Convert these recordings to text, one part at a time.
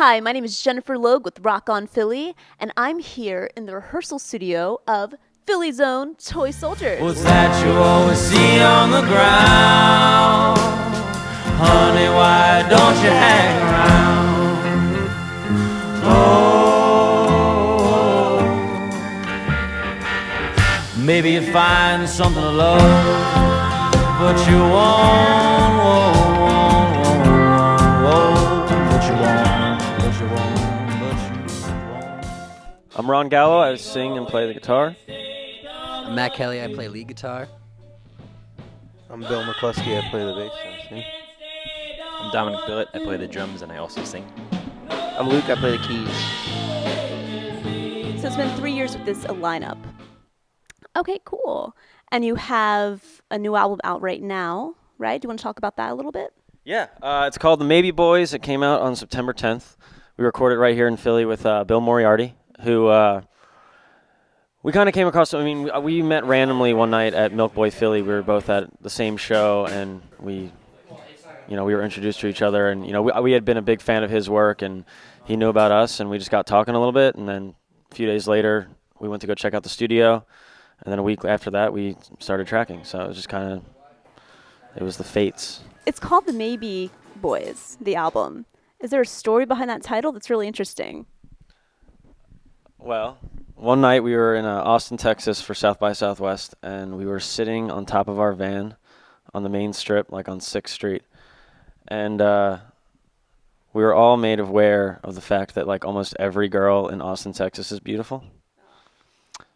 Hi, my name is Jennifer Logue with Rock on Philly, and I'm here in the rehearsal studio of Philly's own Toy Soldiers. What's that you always see on the ground? Honey, why don't you hang around? Oh, maybe you find something to love, but you won't. I'm Ron Gallo. I sing and play the guitar. I'm Matt Kelly. I play lead guitar. I'm Bill McCluskey. I play the bass and I sing. I'm Dominic Billett. I play the drums and I also sing. I'm Luke. I play the keys. So it's been 3 years with this lineup. Okay, cool. And you have a new album out right now, right? Do you want to talk about that a little bit? Yeah, it's called The Maybe Boys. It came out on September 10th. We recorded right here in Philly with Bill Moriarty, who we kind of came across. I mean, we met randomly one night at Milk Boy Philly. We were both at the same show, and we were introduced to each other. And we had been a big fan of his work, and he knew about us, and we just got talking a little bit. And then a few days later, we went to go check out the studio, and then a week after that, we started tracking. So it was just it was the fates. It's called The Maybe Boys, the album. Is there a story behind that title that's really interesting? Well, one night we were in Austin, Texas for South by Southwest, and we were sitting on top of our van on the main strip, like on 6th Street. And we were all made aware of the fact that like almost every girl in Austin, Texas is beautiful.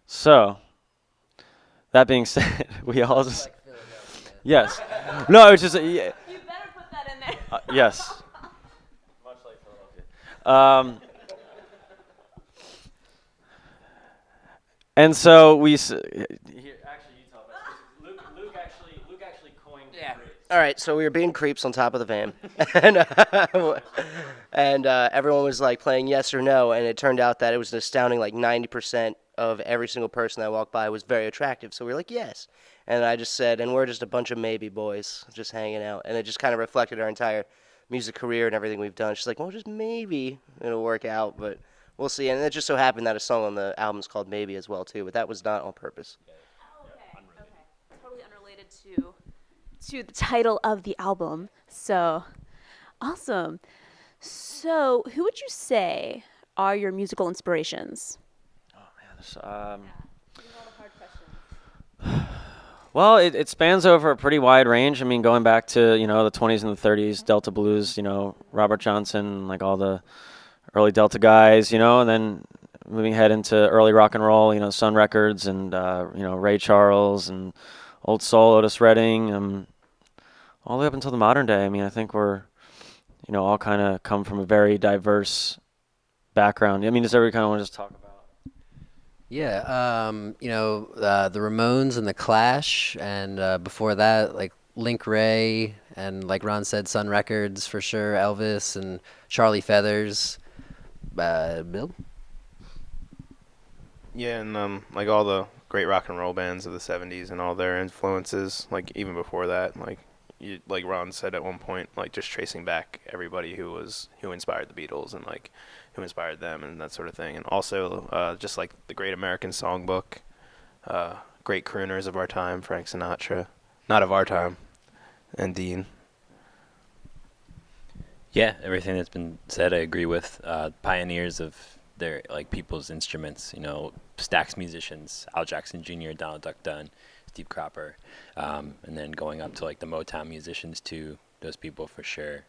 So, that being said, we all just... Yes. No, it was just... You better put that in there. Yes. Much like Philadelphia. And so we... Actually, you tell about this. Luke actually coined... Yeah. All right, so we were being creeps on top of the van, and everyone was like playing yes or no, and it turned out that it was an astounding 90% of every single person that walked by was very attractive. So we were like yes, and I just said, and we're just a bunch of maybe boys just hanging out, and it just kind of reflected our entire music career and everything we've done. She's like, well, just maybe it'll work out, but we'll see. And it just so happened that a song on the album is called Maybe as well too, but that was not on purpose. Okay. Totally unrelated to the title of the album. So, awesome. So, who would you say are your musical inspirations? Oh, man. These are all the hard questions. Well, it spans over a pretty wide range. I mean, going back to, the 20s and the 30s, Delta Blues, Robert Johnson, like all the early Delta guys, and then moving ahead into early rock and roll, Sun Records and, Ray Charles and Old Soul, Otis Redding, all the way up until the modern day. I mean, I think we're, all kind of come from a very diverse background. I mean, does everybody kind of want to just talk about? Yeah, the Ramones and the Clash, and before that, like Link Ray, and like Ron said, Sun Records for sure, Elvis and Charlie Feathers. Bill? Yeah, and like all the great rock and roll bands of the 70s and all their influences, like even before that, like Ron said at one point, like just tracing back everybody who inspired the Beatles and like who inspired them and that sort of thing. And also just like the Great American Songbook, great crooners of our time, Frank Sinatra, not of our time, and Dean. Yeah, everything that's been said I agree with. Pioneers of their people's instruments, Stax musicians, Al Jackson Jr., Donald Duck Dunn, Steve Cropper, and then going up to the Motown musicians too. Those people for sure.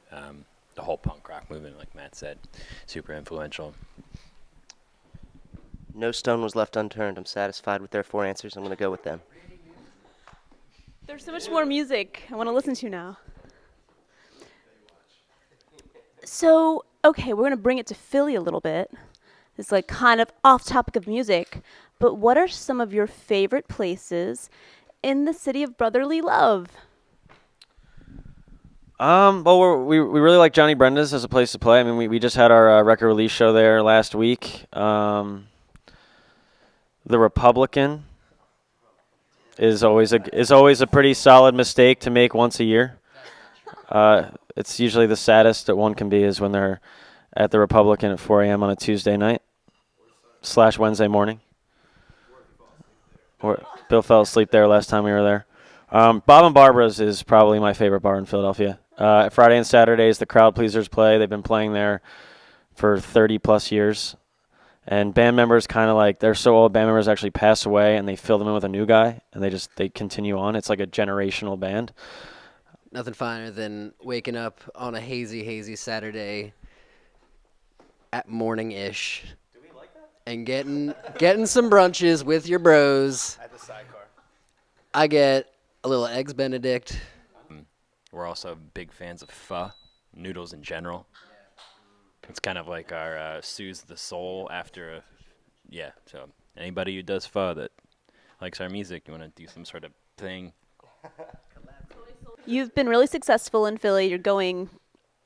The whole punk rock movement, like Matt said, super influential. No stone was left unturned. I'm satisfied with their 4 answers. I'm going to go with them. There's so much more music I want to listen to now. So, okay, we're going to bring it to Philly a little bit. It's kind of off topic of music, but what are some of your favorite places in the city of brotherly love? Well, we really like Johnny Brenda's as a place to play. I mean, we just had our record release show there last week. The Republican is always a pretty solid mistake to make once a year. It's usually the saddest that one can be is when they're at the Republican at 4 a.m. on a Tuesday night / Wednesday morning. Or Bill fell asleep there last time we were there. Bob and Barbara's is probably my favorite bar in Philadelphia. Friday and Saturdays, the Crowd Pleasers play. They've been playing there for 30 plus years. And band members kind of like, they're so old, band members actually pass away and they fill them in with a new guy and they continue on. It's like a generational band. Nothing finer than waking up on a hazy Saturday at morning-ish. Do we like that? And getting some brunches with your bros. At the sidecar. I get a little eggs Benedict. We're also big fans of pho, noodles in general. It's kind of like our soothes the soul after so anybody who does pho that likes our music, you want to do some sort of thing. You've been really successful in Philly. You're going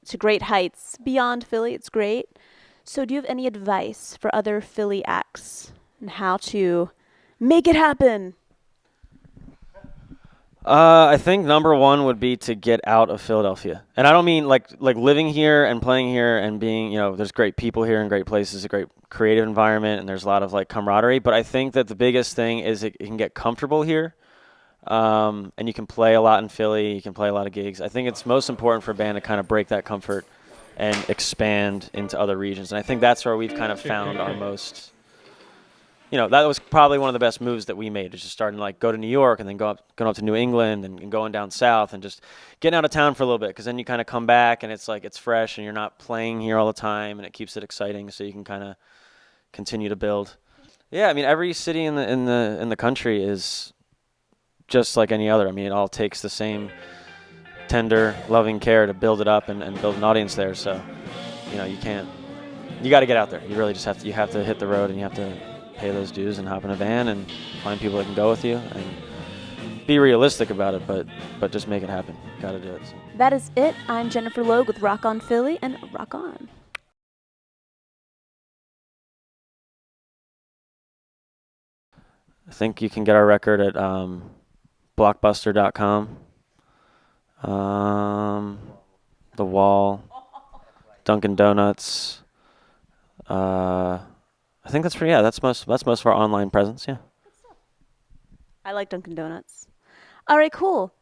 to great heights beyond Philly. It's great. So do you have any advice for other Philly acts and how to make it happen? I think number one would be to get out of Philadelphia. And I don't mean like living here and playing here and being, there's great people here and great places, a great creative environment, and there's a lot of like camaraderie. But I think that the biggest thing is it can get comfortable here. And you can play a lot in Philly. You can play a lot of gigs. I think it's most important for a band to kind of break that comfort and expand into other regions. And I think that's where we've kind of found our most, that was probably one of the best moves that we made, is just starting to like go to New York and then going up to New England and going down south and just getting out of town for a little bit, because then you kind of come back and it's like it's fresh and you're not playing here all the time and it keeps it exciting, so you can kind of continue to build. Yeah, I mean every city in the country is just like any other. I mean, it all takes the same tender, loving care to build it up and build an audience there. So, you got to get out there. You really just have to hit the road, and you have to pay those dues and hop in a van and find people that can go with you and be realistic about it, but just make it happen. Got to do it. So. That is it. I'm Jennifer Logue with Rock On Philly, and rock on. I think you can get our record at blockbuster.com, The Wall, Dunkin' Donuts. I think that's most of our online presence. Yeah. I like Dunkin' Donuts. All right, cool.